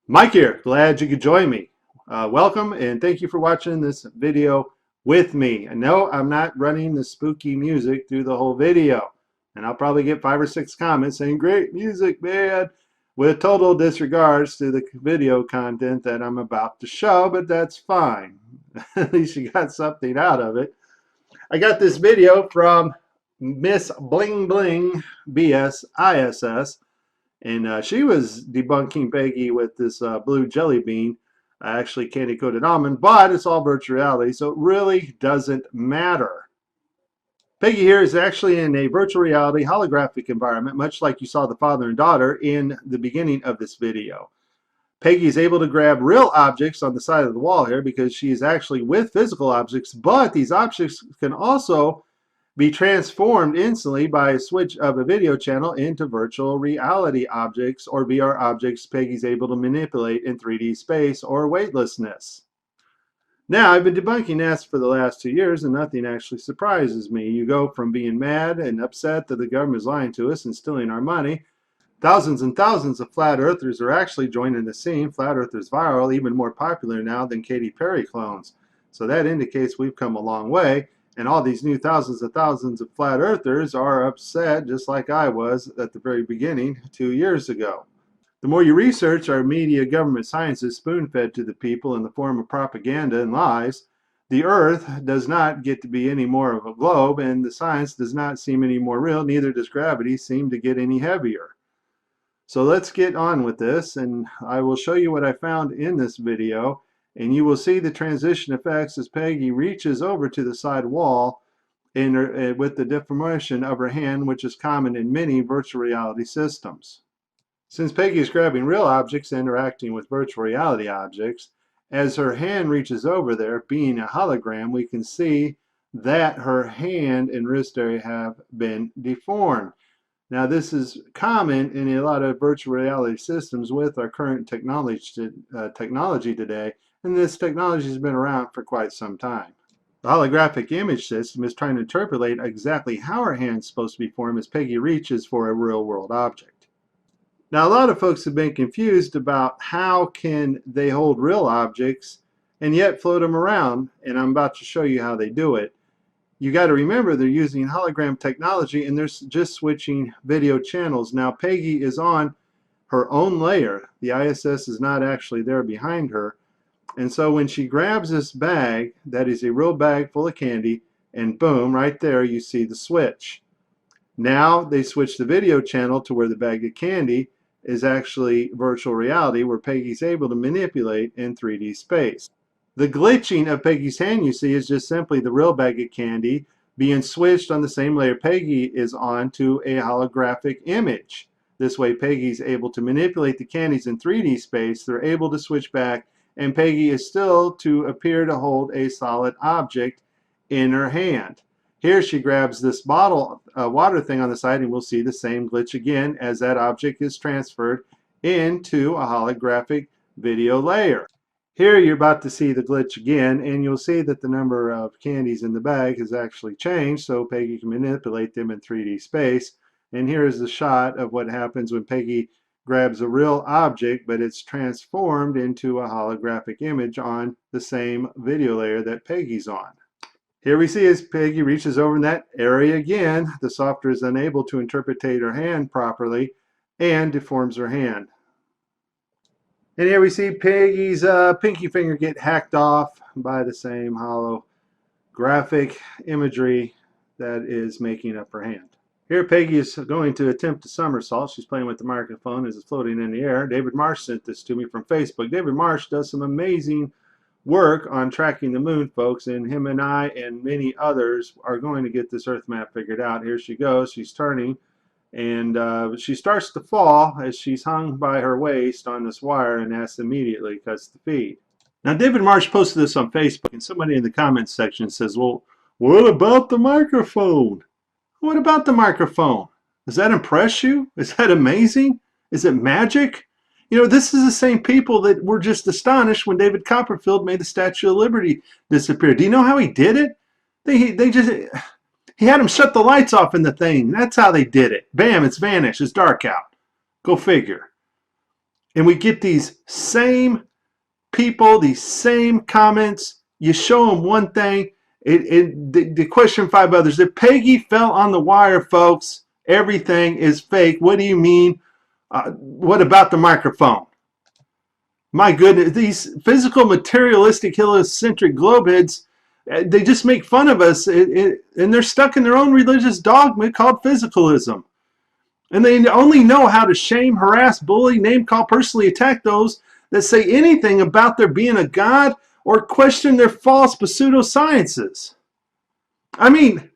Mike here, glad you could join me. Welcome and thank you for watching this video with me. And no, I'm not running the spooky music through the whole video. And I'll probably get 5 or 6 comments saying, great music, man, with total disregards to the video content that I'm about to show, but that's fine. At least you got something out of it. I got this video from Miss Bling Bling BS ISS. And she was debunking Peggy with this blue jelly bean, actually candy coated almond, but it's all virtual reality, so it really doesn't matter. Peggy here is actually in a virtual reality holographic environment, much like you saw the father and daughter in the beginning of this video. Peggy is able to grab real objects on the side of the wall here because she is actually with physical objects, but these objects can also be transformed instantly by a switch of a video channel into virtual reality objects or VR objects Peggy's able to manipulate in 3D space or weightlessness. Now, I've been debunking NASA for the last 2 years and nothing actually surprises me. You go from being mad and upset that the government is lying to us and stealing our money. Thousands and thousands of flat earthers are actually joining the scene. Flat earthers viral, even more popular now than Katy Perry clones. So that indicates we've come a long way. And all these new thousands and thousands of flat earthers are upset, just like I was at the very beginning 2 years ago. The more you research our media, government, science is spoon-fed to the people in the form of propaganda and lies. The earth does not get to be any more of a globe, and the science does not seem any more real, neither does gravity seem to get any heavier. So let's get on with this, and I will show you what I found in this video, and you will see the transition effects as Peggy reaches over to the side wall with the deformation of her hand, which is common in many virtual reality systems. Since Peggy is grabbing real objects and interacting with virtual reality objects, as her hand reaches over there, being a hologram, we can see that her hand and wrist area have been deformed. Now, this is common in a lot of virtual reality systems with our current technology today, and this technology has been around for quite some time. The holographic image system is trying to interpolate exactly how her hand is supposed to be formed as Peggy reaches for a real-world object. Now, a lot of folks have been confused about how can they hold real objects and yet float them around, and I'm about to show you how they do it. You got to remember they're using hologram technology and they're just switching video channels. Now Peggy is on her own layer. The ISS is not actually there behind her. And so when she grabs this bag, that is a real bag full of candy, and boom, right there you see the switch. Now they switch the video channel to where the bag of candy is actually virtual reality, where Peggy's able to manipulate in 3D space. The glitching of Peggy's hand, you see, is just simply the real bag of candy being switched on the same layer Peggy is on to a holographic image. This way Peggy's able to manipulate the candies in 3D space. They're able to switch back, and Peggy is still to appear to hold a solid object in her hand. Here she grabs this bottle water thing on the side, and we'll see the same glitch again as that object is transferred into a holographic video layer. Here you're about to see the glitch again, and you'll see that the number of candies in the bag has actually changed, so Peggy can manipulate them in 3D space. And here's the shot of what happens when Peggy grabs a real object, but it's transformed into a holographic image on the same video layer that Peggy's on. Here we see as Peggy reaches over in that area again, the software is unable to interpret her hand properly and deforms her hand. And here we see Peggy's pinky finger get hacked off by the same holographic imagery that is making up her hand. Here Peggy is going to attempt a somersault. She's playing with the microphone as it's floating in the air. David Marsh sent this to me from Facebook. David Marsh does some amazing work on tracking the moon, folks, and him and I and many others are going to get this Earth map figured out. Here she goes. She's turning. And she starts to fall as she's hung by her waist on this wire, and that's immediately cuts the feed. Now, David Marsh posted this on Facebook, and somebody in the comments section says, well, what about the microphone? What about the microphone? Does that impress you? Is that amazing? Is it magic? You know, this is the same people that were just astonished when David Copperfield made the Statue of Liberty disappear. Do you know how he did it? He had them shut the lights off in the thing. That's how they did it. Bam, it's vanished. It's dark out. Go figure. And we get these same people, these same comments. You show them one thing, they question 5 others. If Peggy fell on the wire, folks, everything is fake. What do you mean? What about the microphone? My goodness, these physical, materialistic, heliocentric globeheads, they just make fun of us, and they're stuck in their own religious dogma called physicalism. And they only know how to shame, harass, bully, name call, personally attack those that say anything about there being a God or question their false pseudosciences. I mean,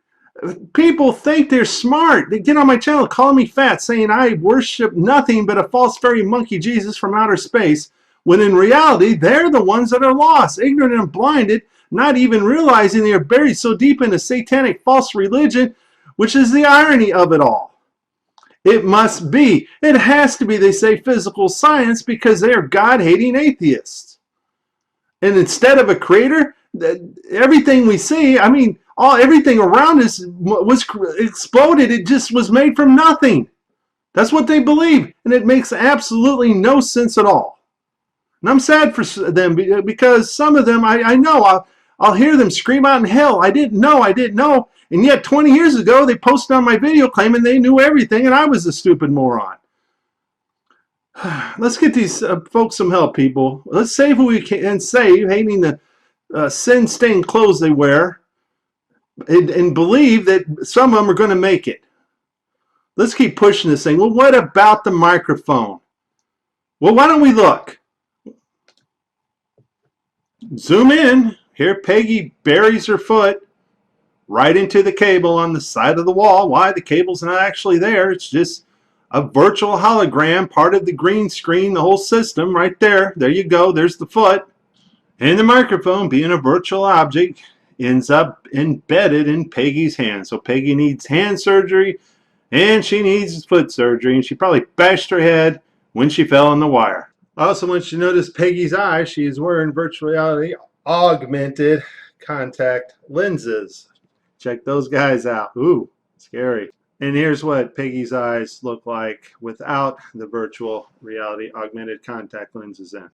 people think they're smart. They get on my channel calling me fat, saying I worship nothing but a false fairy monkey Jesus from outer space, when in reality, they're the ones that are lost, ignorant and blinded, not even realizing they are buried so deep in a satanic false religion, which is the irony of it all. It must be, it has to be, they say, physical science, because they are God-hating atheists. And instead of a creator, everything we see, I mean, everything around us was exploded. It just was made from nothing. That's what they believe, and it makes absolutely no sense at all. And I'm sad for them, because some of them, I know, I'll hear them scream out in hell, I didn't know. And yet 20 years ago, they posted on my video claiming they knew everything and I was the stupid moron. Let's get these folks some help, people. Let's save who we can save, hating the sin-stained clothes they wear, and believe that some of them are going to make it. Let's keep pushing this thing. Well, what about the microphone? Well, why don't we look? Zoom in. Here Peggy buries her foot right into the cable on the side of the wall. Why? The cable's not actually there. It's just a virtual hologram, part of the green screen, the whole system right there. There you go. There's the foot. And the microphone, being a virtual object, ends up embedded in Peggy's hand. So Peggy needs hand surgery, and she needs foot surgery, and she probably bashed her head when she fell on the wire. I also want you to notice Peggy's eye. She is wearing virtual reality augmented contact lenses. Check those guys out. Ooh, scary. And here's what Peggy's eyes look like without the virtual reality augmented contact lenses in.